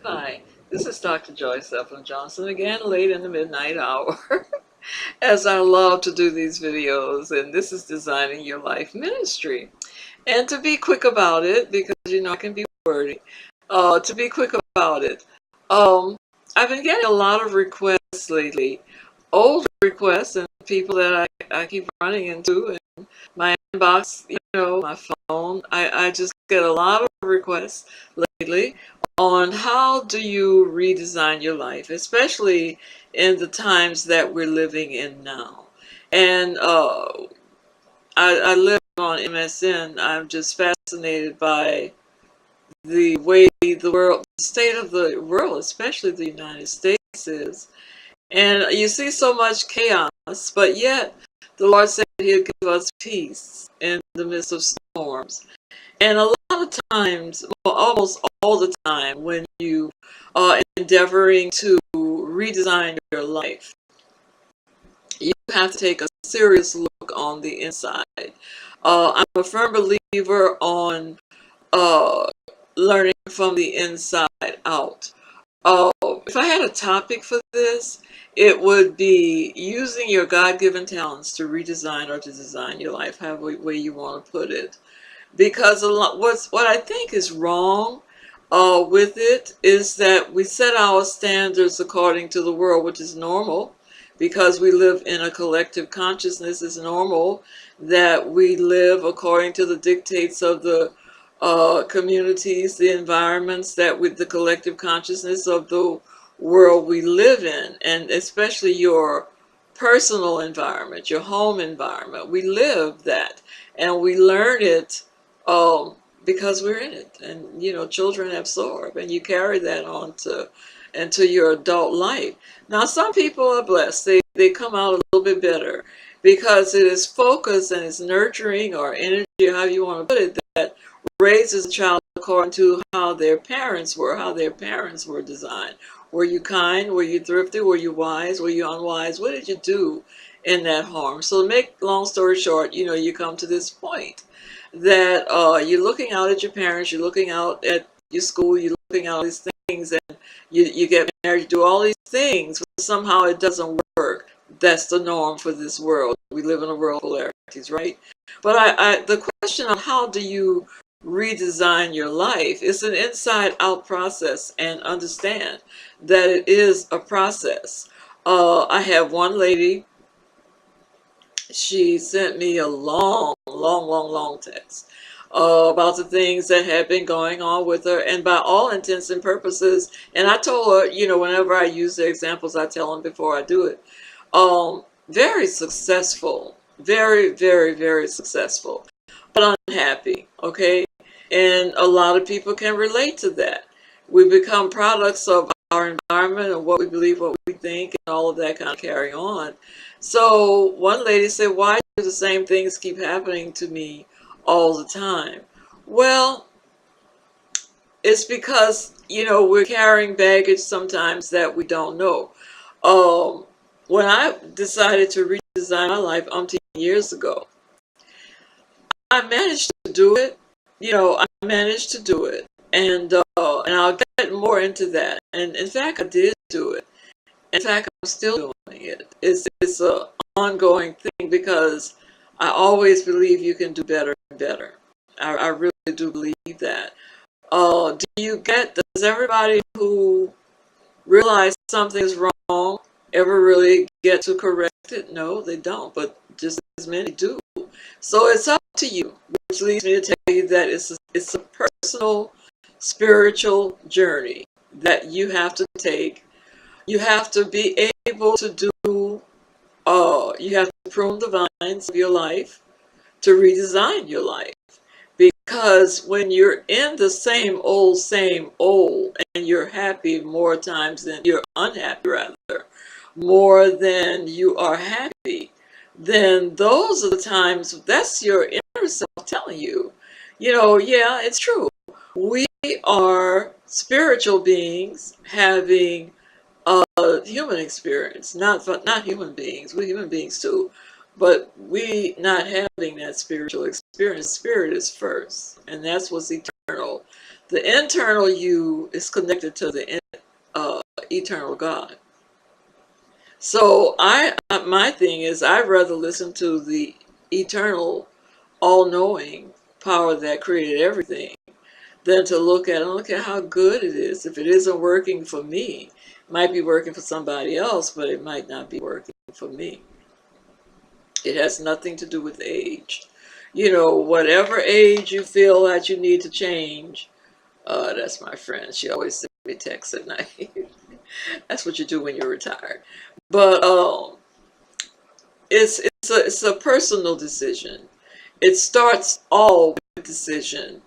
Hi, this is Dr. Joyce Johnson again, late in the midnight hour, as I love to do these videos, and this is Designing Your Life Ministry. And to be quick about it, because I can be wordy, to be quick about it, um, I've been getting a lot of requests lately, old requests, and people that I keep running into in my inbox, my phone. I just get a lot of requests lately on how do you redesign your life, especially in the times that we're living in now. And I live on MSN. I'm just fascinated by the way the world, the state of the world, especially the United States is. And you see so much chaos, but yet the Lord said He'd give us peace in the midst of storms. And a lot of times, well, almost all the time, when you are endeavoring to redesign your life, you have to take a serious look on the inside. I'm a firm believer on uh, learning from the inside out. If I had a topic for this, it would be using your God-given talents to redesign or to design your life, however way you want to put it. Because what I think is wrong with it is that we set our standards according to the world, which is normal because we live in a collective consciousness. It's normal that we live according to the dictates of the communities, the environments that with the collective consciousness of the world we live in, and especially your personal environment, your home environment. We live that and we learn it um, because we're in it, and children absorb, and you carry that on to into your adult life. Now, some people are blessed; they come out a little bit better because it is focus and it's nurturing or energy, however you want to put it, that raises a child according to how their parents were, how their parents were designed. Were you kind? Were you thrifty? Were you wise? Were you unwise? What did you do in that harm? So, to make long story short, you come to this point that you're looking out at your parents, you're looking out at your school, you're looking out at these things, and you get married, you do all these things, but somehow it doesn't work. That's the norm for this world. We live in a world of polarities, right? But the question of how do you redesign your life is an inside out process, and understand that it is a process. I have one lady, she sent me a long text about the things that had been going on with her, and by all intents and purposes, and I told her, whenever I use the examples, I tell them before I do it. Very successful, very successful, but unhappy, okay? And a lot of people can relate to that. We become products of our environment and what we believe, what we think, and all of that kind of carry on. So one lady said, why do the same things keep happening to me all the time? Well, it's because, we're carrying baggage sometimes that we don't know. Um, when I decided to redesign my life umpteen years ago, I managed to do it. I managed to do it, and I'll get more into that. And in fact, I did do it. In fact, I'm still doing it. It's a ongoing thing because I always believe you can do better and better. I really do believe that. Does everybody who realize something is wrong ever really get to correct it? No, they don't, but just as many do. So it's up to you, which leads me to tell you that it's a personal spiritual journey that you have to take. You have to be able to do, you have to prune the vines of your life to redesign your life. Because when you're in the same old, and you're happy more times than you're unhappy, rather, more than you are happy, then those are the times, that's your inner self telling you, yeah, it's true. We are spiritual beings having a human experience, not human beings. We're human beings too, but we not having that spiritual experience. Spirit is first, and that's what's eternal. The internal you is connected to the eternal God. So my thing is, I'd rather listen to the eternal, all-knowing power that created everything than to look at how good it is. If it isn't working for me, it might be working for somebody else, but it might not be working for me. It has nothing to do with age. You know, whatever age you feel that you need to change, that's my friend. She always sends me texts at night. That's what you do when you're retired. But it's a personal decision. It starts all with decision.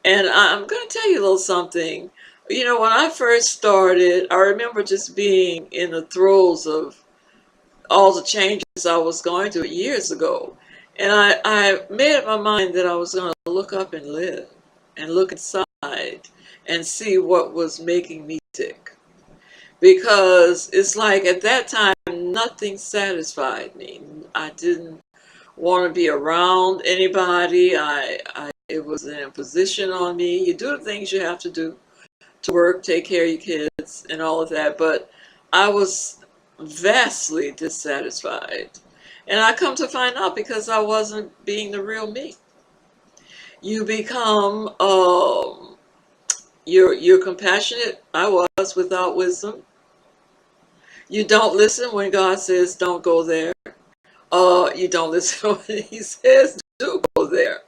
And I'm going to tell you a little something. You know, when I first started, I remember just being in the throes of all the changes I was going through years ago. And I made up my mind that I was going to look up and live and look inside and see what was making me tick. Because it's like at that time, nothing satisfied me. I didn't want to be around anybody. It was an imposition on me. You do the things you have to do to work, take care of your kids, and all of that. But I was vastly dissatisfied. And I come to find out because I wasn't being the real me. You become, you're compassionate. I was without wisdom. You don't listen when God says don't go there. You don't listen when he says do go there.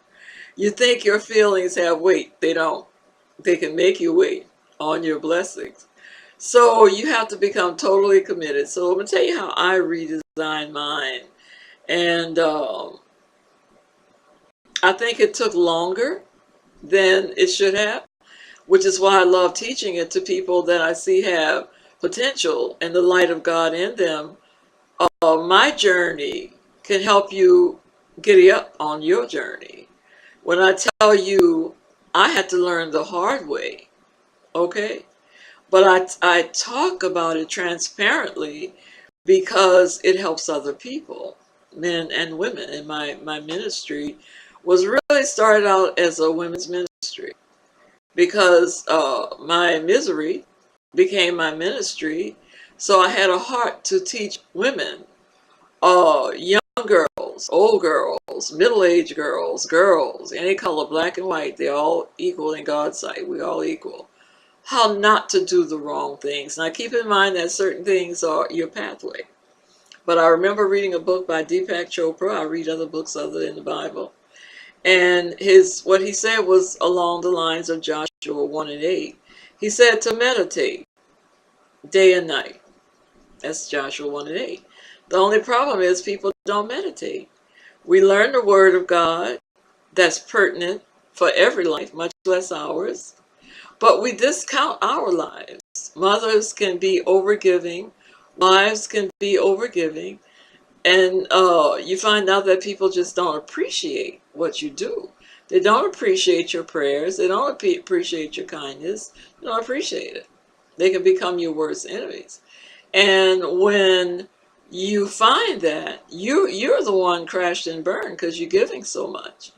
You think your feelings have weight. They don't. They can make you wait on your blessings. So you have to become totally committed. So I'm going to tell you how I redesigned mine. And I think it took longer than it should have, which is why I love teaching it to people that I see have potential and the light of God in them. My journey can help you giddy up on your journey. When I tell you I had to learn the hard way, okay? But I talk about it transparently because it helps other people, men and women. And my ministry was really started out as a women's ministry because my misery became my ministry. So I had a heart to teach women, young girls, old girls, middle-aged girls, girls, any color, black and white, they're all equal in God's sight. We're all equal. How not to do the wrong things. Now keep in mind that certain things are your pathway. But I remember reading a book by Deepak Chopra. I read other books other than the Bible. And what he said was along the lines of Joshua 1 and 8. He said to meditate day and night. That's Joshua 1 and 8. The only problem is people don't meditate. We learn the word of God that's pertinent for every life, much less ours. But we discount our lives. Mothers can be overgiving. Wives can be overgiving. And you find out that people just don't appreciate what you do. They don't appreciate your prayers. They don't appreciate your kindness. They don't appreciate it. They can become your worst enemies. And when you find that, you're the one crashed and burned because you're giving so much.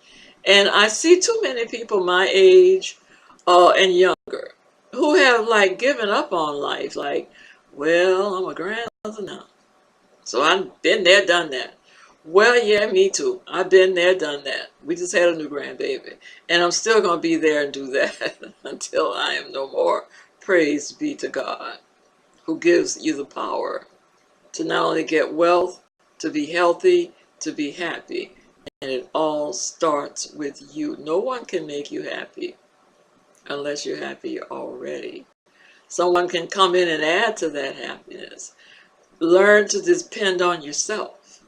And I see too many people my age and younger who have like given up on life. Like, well, I'm a grandmother now, so I've been there, done that. Well, yeah, me too. I've been there, done that. We just had a new grandbaby, and I'm still going to be there and do that until I am no more. Praise be to God, who gives you the power to not only get wealth, to be healthy, to be happy. And it all starts with you. No one can make you happy unless you're happy already. Someone can come in and add to that happiness. Learn to depend on yourself.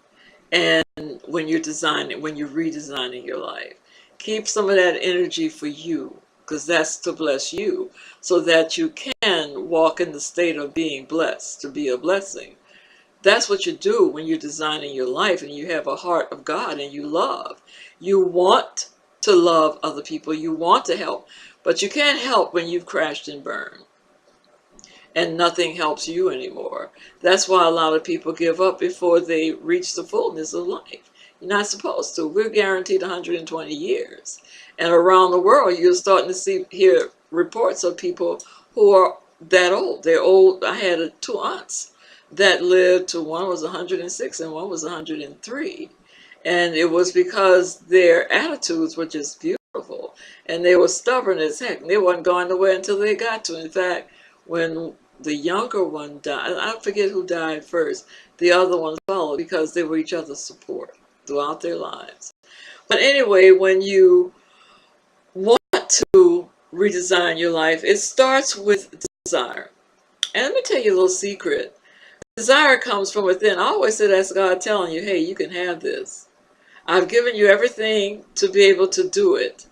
And when you're redesigning your life, keep some of that energy for you, because that's to bless you, so that you can walk in the state of being blessed, to be a blessing. That's what you do when you're designing your life and you have a heart of God and you love. You want to love other people. You want to help. But you can't help when you've crashed and burned and nothing helps you anymore. That's why a lot of people give up before they reach the fullness of life. You're not supposed to. We're guaranteed 120 years. And around the world, you're starting to hear reports of people who are that old. They're old. I had two aunts that lived to, one was 106 and one was 103. And it was because their attitudes were just beautiful. And they were stubborn as heck. They wasn't going nowhere until they got to. In fact, when the younger one died, I forget who died first, the other one followed because they were each other's support throughout their lives. But anyway, when you want to redesign your life, it starts with desire. And let me tell you a little secret. Desire comes from within. I always say that's God telling you, hey, you can have this. I've given you everything to be able to do it,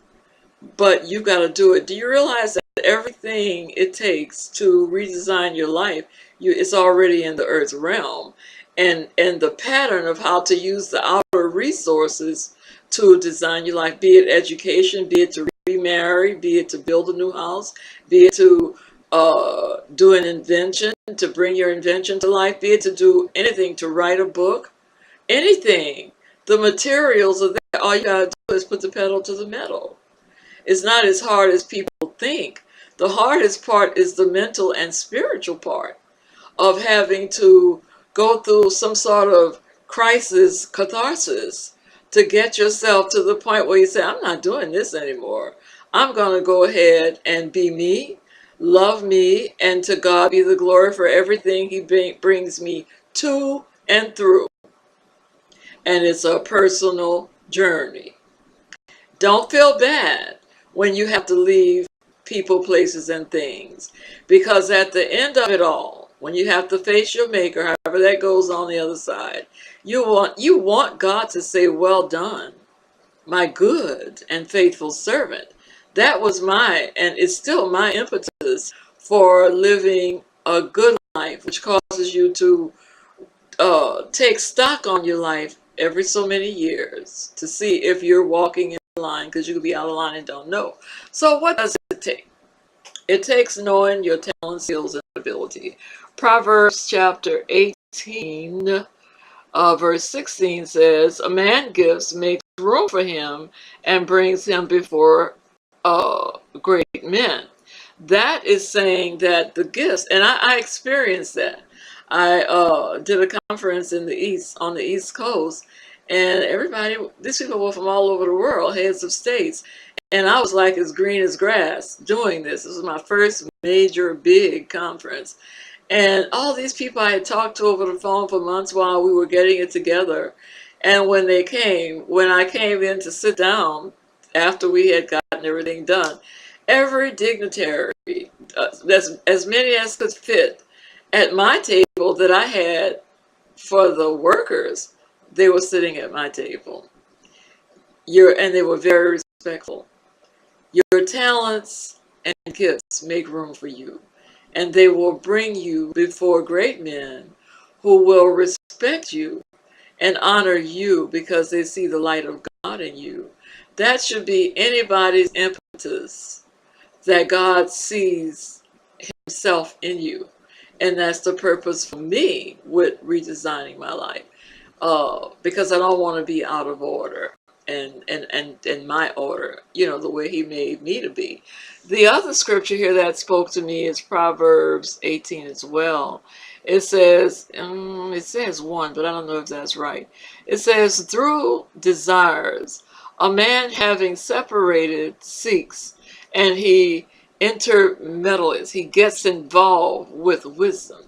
but you got to do it. Do you realize that everything it takes to redesign your life, it's already in the earth realm? And the pattern of how to use the outer resources to design your life, be it education, be it to remarry, be it to build a new house, be it to do an invention, to bring your invention to life, be it to do anything, to write a book, anything. The materials are there. All you gotta do is put the pedal to the metal. It's not as hard as people think. The hardest part is the mental and spiritual part of having to go through some sort of crisis, catharsis, to get yourself to the point where you say, I'm not doing this anymore. I'm going to go ahead and be me, love me, and to God be the glory for everything he brings me to and through. And it's a personal journey. Don't feel bad when you have to leave people, places, and things. Because at the end of it all, when you have to face your maker, however that goes on the other side, you want God to say, well done, my good and faithful servant. That was and it's still my impetus for living a good life, which causes you to take stock on your life every so many years to see if you're walking in line, because you could be out of line and don't know. So what does it take? It takes knowing your talent, skills, and ability. Proverbs chapter 18, verse 16 says, a man gives, makes room for him, and brings him before great men. That is saying that the gifts, and I experienced that. I did a conference on the East Coast, and these people were from all over the world, heads of states, and I was like as green as grass doing this. This was my first major big conference, and all these people I had talked to over the phone for months while we were getting it together, and when I came in to sit down after we had gotten everything done, every dignitary, as many as could fit, at my table that I had for the workers, they were sitting at my table. And they were very respectful. Your talents and gifts make room for you, and they will bring you before great men who will respect you and honor you because they see the light of God in you. That should be anybody's impetus, that God sees himself in you. And that's the purpose for me with redesigning my life, because I don't want to be out of order and my order, the way he made me to be. The other scripture here that spoke to me is Proverbs 18 as well. It says 1, but I don't know if that's right. It says, through desires, a man having separated seeks, and he intermeddles, he gets involved with wisdom.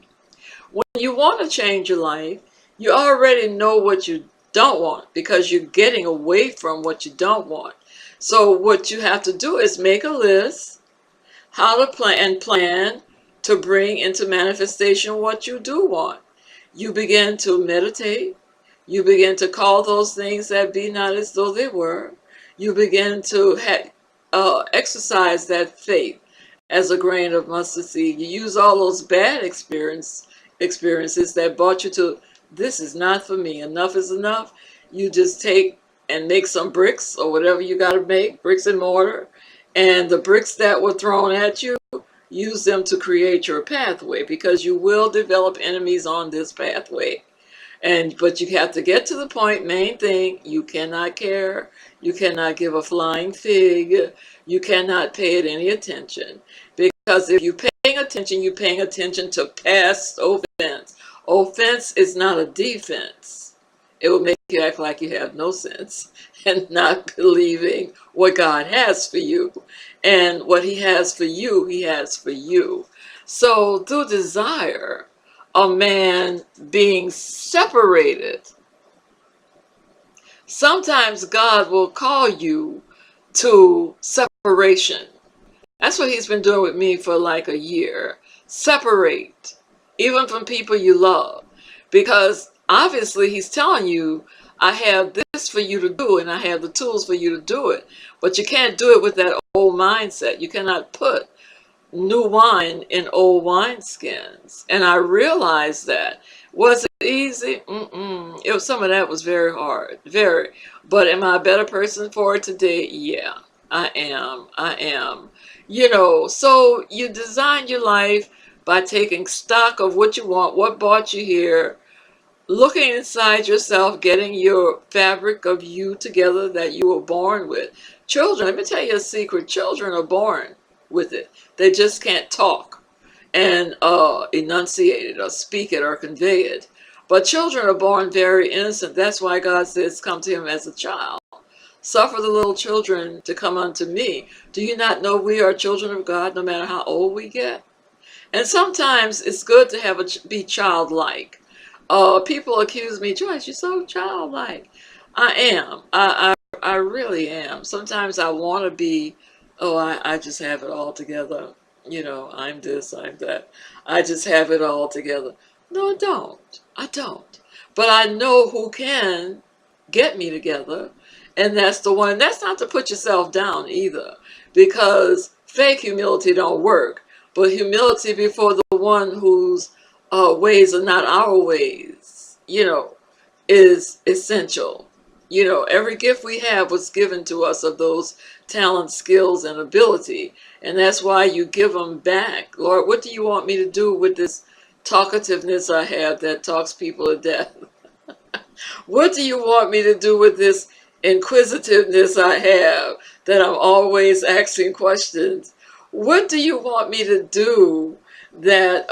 When you want to change your life, you already know what you don't want because you're getting away from what you don't want. So what you have to do is make a list, how to plan to bring into manifestation what you do want. You begin to meditate. You begin to call those things that be not as though they were. You begin to exercise that faith as a grain of mustard seed. You use all those bad experiences that brought you to, this is not for me, enough is enough. You just take and make some bricks or whatever you got to make, bricks and mortar, and the bricks that were thrown at you, use them to create your pathway, because you will develop enemies on this pathway. But you have to get to the point. Main thing, you cannot care. You cannot give a flying fig. You cannot pay it any attention. Because if you're paying attention, you're paying attention to past offense. Offense is not a defense. It will make you act like you have no sense and not believing what God has for you. And what he has for you, he has for you. So through desire, a man being separated, sometimes God will call you to separation. That's what he's been doing with me for like a year. Separate, even from people you love. Because obviously he's telling you, I have this for you to do and I have the tools for you to do it. But you can't do it with that old mindset. You cannot put new wine in old wineskins. And I realized that. Was it easy? It was, some of that was very hard. Very. But am I a better person for it today? Yeah, I am. I am. You know, so you design your life by taking stock of what you want, what brought you here, looking inside yourself, getting your fabric of you together that you were born with. Children, let me tell you a secret. Children are born with it. They just can't talk and enunciate it or speak it or convey it. But children are born very innocent. That's why God says, come to him as a child. Suffer the little children to come unto me. Do you not know we are children of God no matter how old we get? And sometimes it's good to be childlike. People accuse me, Joyce, you're so childlike. I am. I really am. Sometimes I want to be, oh, I just have it all together. You know, I'm this, I'm that. I just have it all together. No, I don't. I don't. But I know who can get me together. And that's the one. That's not to put yourself down either. Because fake humility don't work. But humility before the one whose ways are not our ways, you know, is essential. You know, every gift we have was given to us of those talents, skills, and ability. And that's why you give them back. Lord, what do you want me to do with this talkativeness I have that talks people to death? What do you want me to do with this inquisitiveness I have that I'm always asking questions? What do you want me to do that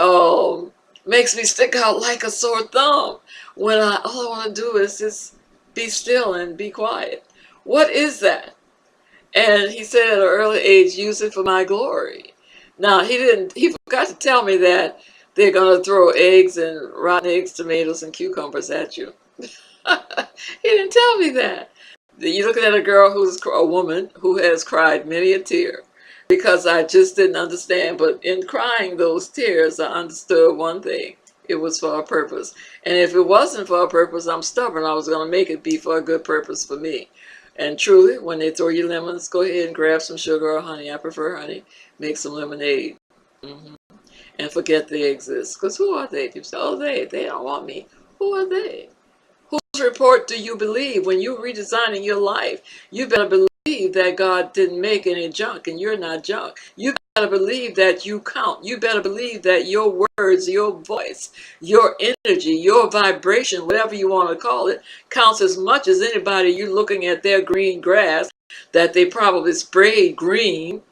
makes me stick out like a sore thumb when all I want to do is just be still and be quiet? What is that? And he said at an early age, use it for my glory. Now, he forgot to tell me that they're going to throw eggs and rotten eggs, tomatoes, and cucumbers at you. He didn't tell me that. You're looking at a woman who has cried many a tear because I just didn't understand. But in crying those tears, I understood one thing. It was for a purpose. And if it wasn't for a purpose, I'm stubborn. I was going to make it be for a good purpose for me. And truly, when they throw you lemons, go ahead and grab some sugar or honey. I prefer honey. Make some lemonade. And forget they exist. Because who are they? People say, oh, they don't want me. Who are they? Whose report do you believe? When you're redesigning your life, you better believe that God didn't make any junk and you're not junk. You better believe that you count. You better believe that your words, your voice, your energy, your vibration, whatever you want to call it, counts as much as anybody. You're looking at their green grass that they probably sprayed green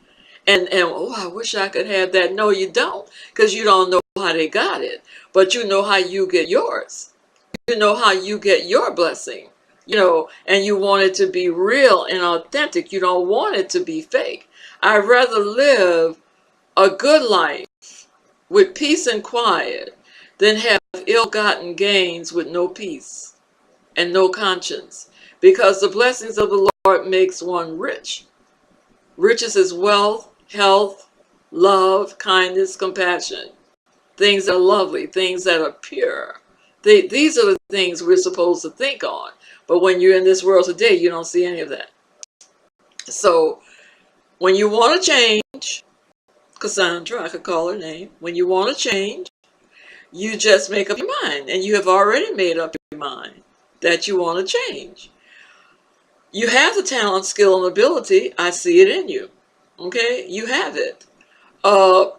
and oh, I wish I could have that. No, you don't, because you don't know how they got it, but you know how you get yours. You know how you get your blessing, you know, and you want it to be real and authentic. You don't want it to be fake. I'd rather live a good life with peace and quiet than have ill-gotten gains with no peace and no conscience, because the blessings of the Lord makes one rich. Riches is wealth, health, love, kindness, compassion, things that are lovely, things that are pure. These are the things we're supposed to think on. But when you're in this world today, you don't see any of that. So when you want to change, Cassandra, I could call her name. When you want to change, you just make up your mind. And you have already made up your mind that you want to change. You have the talent, skill, and ability. I see it in you. Okay? You have it.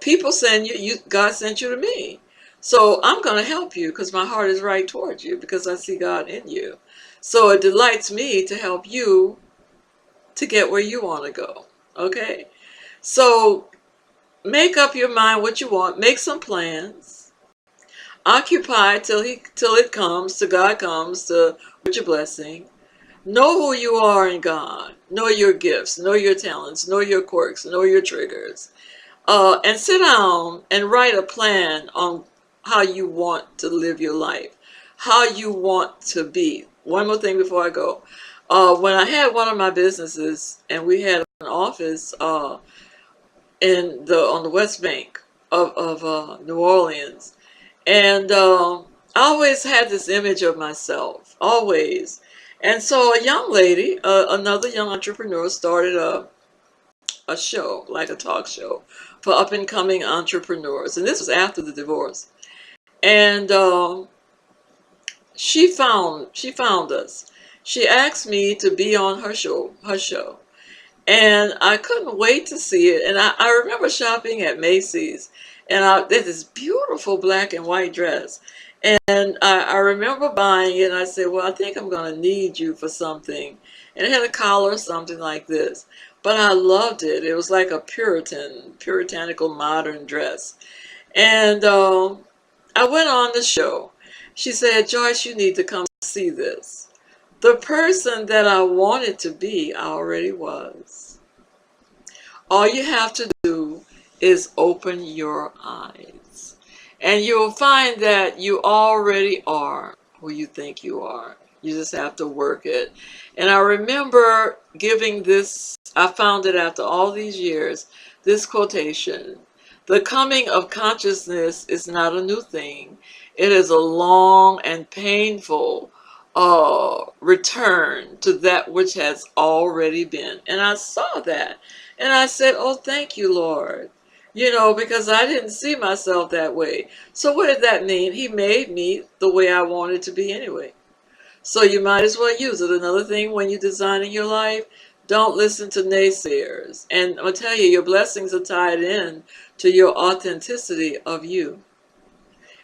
People send you, God sent you to me. So I'm going to help you because my heart is right towards you because I see God in you. So it delights me to help you to get where you want to go. Okay? So make up your mind what you want. Make some plans. Occupy till it comes, till God comes to with your blessing. Know who you are in God. Know your gifts. Know your talents. Know your quirks. Know your triggers. And sit down and write a plan on how you want to live your life, how you want to be. One more thing before I go. When I had one of my businesses and we had an office on the West Bank of New Orleans, and I always had this image of myself, always. And so a young lady, another young entrepreneur, started a show, like a talk show for up and coming entrepreneurs. And this was after the divorce. And she found us. She asked me to be on her show. And I couldn't wait to see it. And I remember shopping at Macy's, and there's this beautiful black and white dress. And I remember buying it, and I said, well, I think I'm going to need you for something. And it had a collar or something like this. But I loved it. It was like a puritanical modern dress. And I went on the show. She said, Joyce, you need to come see this. The person that I wanted to be, I already was. All you have to do is open your eyes. And you'll find that you already are who you think you are. You just have to work it. And I remember giving this, I found it after all these years, this quotation. The coming of consciousness is not a new thing. It is a long and painful return to that which has already been. And I saw that. And I said, oh, thank you, Lord. You know, because I didn't see myself that way. So what did that mean? He made me the way I wanted to be anyway. So you might as well use it. Another thing when you're designing your life, don't listen to naysayers. And I'm going to tell you, your blessings are tied in to your authenticity of you.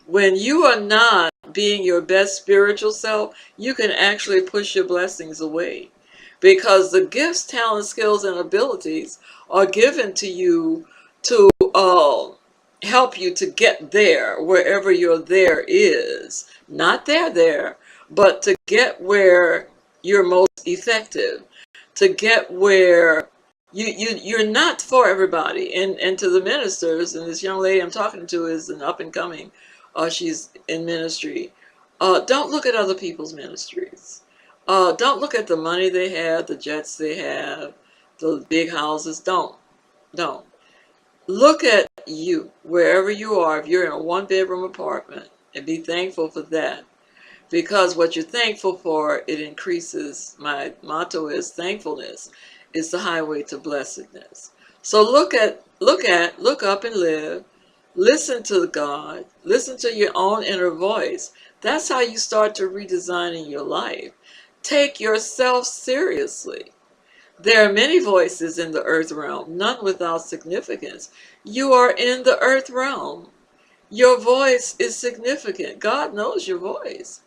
When you are not being your best spiritual self, you can actually push your blessings away. Because the gifts, talents, skills, and abilities are given to you to help you to get there, wherever your there is. Not there, but to get where you're most effective. To get where you're not for everybody. And to the ministers, and this young lady I'm talking to is an up and coming, she's in ministry. Don't look at other people's ministries. Don't look at the money they have, the jets they have, the big houses. Don't. Look at you, wherever you are. If you're in a one-bedroom apartment, and be thankful for that. Because what you're thankful for, it increases. My motto is thankfulness is the highway to blessedness. So look up and live. Listen to God. Listen to your own inner voice. That's how you start to redesign your life. Take yourself seriously. There are many voices in the earth realm, none without significance. You are in the earth realm. Your voice is significant. God knows your voice.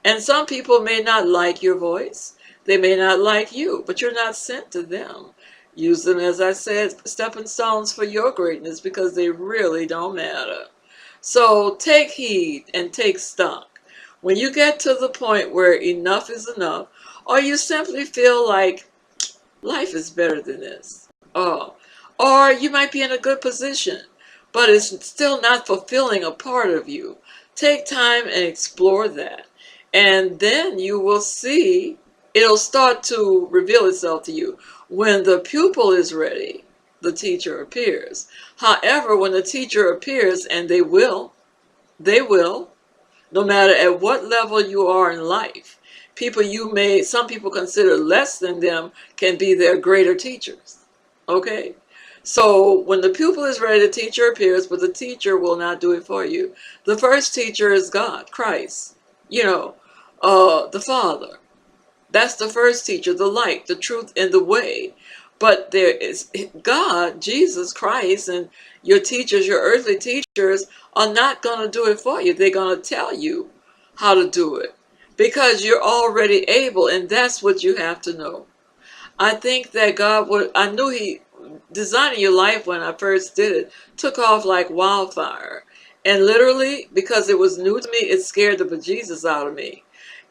And some people may not like your voice. They may not like you, but you're not sent to them. Use them, as I said, stepping stones for your greatness, because they really don't matter. So take heed and take stock. When you get to the point where enough is enough, or you simply feel like life is better than this, or you might be in a good position, but it's still not fulfilling a part of you, take time and explore that. And then you will see, it'll start to reveal itself to you. When the pupil is ready, the teacher appears. However, when the teacher appears, and they will, no matter at what level you are in life, some people consider less than them can be their greater teachers. Okay? So when the pupil is ready, the teacher appears, but the teacher will not do it for you. The first teacher is God, Christ, the Father. That's the first teacher, the light, the truth, and the way. But there is God, Jesus Christ, and Your teachers, your earthly teachers, are not going to do it for you. They're going to tell you how to do it because you're already able, and that's what you have to know. I think that God would, I knew He, designing your life when I first did it, took off like wildfire. And literally, because it was new to me, it scared the bejesus out of me.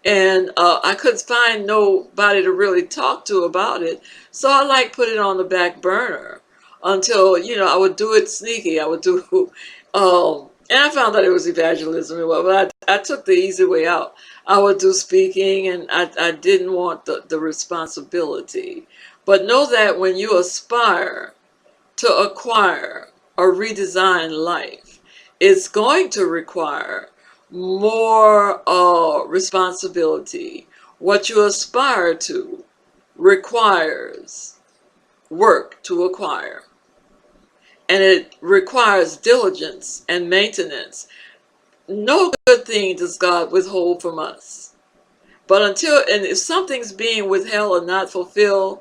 And I couldn't find nobody to really talk to about it. So I like put it on the back burner until, I would do it sneaky. I would do, and I found that it was evangelism as well, but I took the easy way out. I would do speaking, and I didn't want the responsibility. But know that when you aspire to acquire or redesign life, it's going to require more responsibility. What you aspire to requires work to acquire, and it requires diligence and maintenance. No good thing does God withhold from us. But and if something's being withheld or not fulfilled,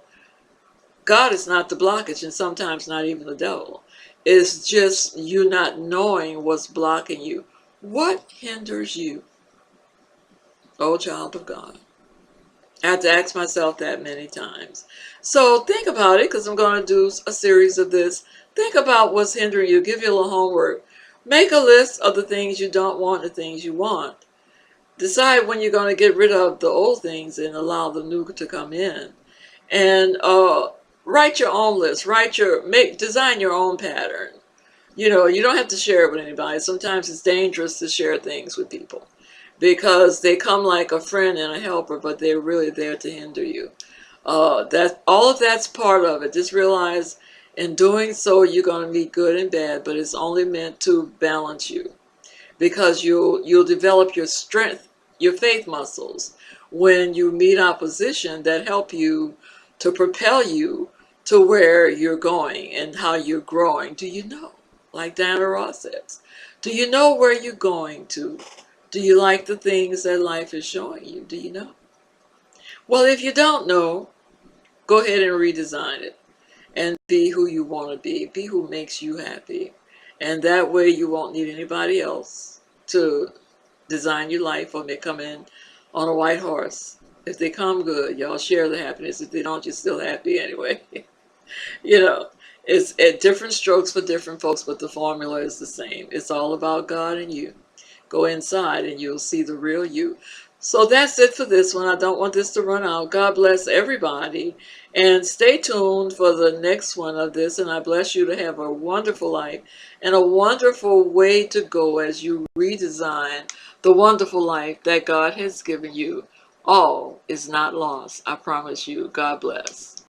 God is not the blockage, and sometimes not even the devil. It's just you not knowing what's blocking you. What hinders you, oh child of God? I had to ask myself that many times. So think about it, because I'm going to do a series of this. Think about what's hindering you. Give you a little homework. Make a list of the things you don't want and the things you want. Decide when you're going to get rid of the old things and allow the new to come in. And write your own list. Design your own pattern. You don't have to share it with anybody. Sometimes it's dangerous to share things with people because they come like a friend and a helper, but they're really there to hinder you. That all of that's part of it. Just realize in doing so, you're going to meet good and bad, but it's only meant to balance you, because you'll develop your strength, your faith muscles, when you meet opposition that help you to propel you to where you're going and how you're growing. Do you know? Like Diana Ross says, do you know where you're going to? Do you like the things that life is showing you? Do you know? Well, if you don't know, go ahead and redesign it and be who you want to be. Be who makes you happy. And that way you won't need anybody else to design your life, or they come in on a white horse. If they come, good. Y'all share the happiness. If they don't, you're still happy anyway. you know, it's at different strokes for different folks, but the formula is the same. It's all about God and you. Go inside and you'll see the real you. So that's it for this one. I don't want this to run out. God bless everybody. And stay tuned for the next one of this. And I bless you to have a wonderful life and a wonderful way to go as you redesign the wonderful life that God has given you. All is not lost. I promise you. God bless.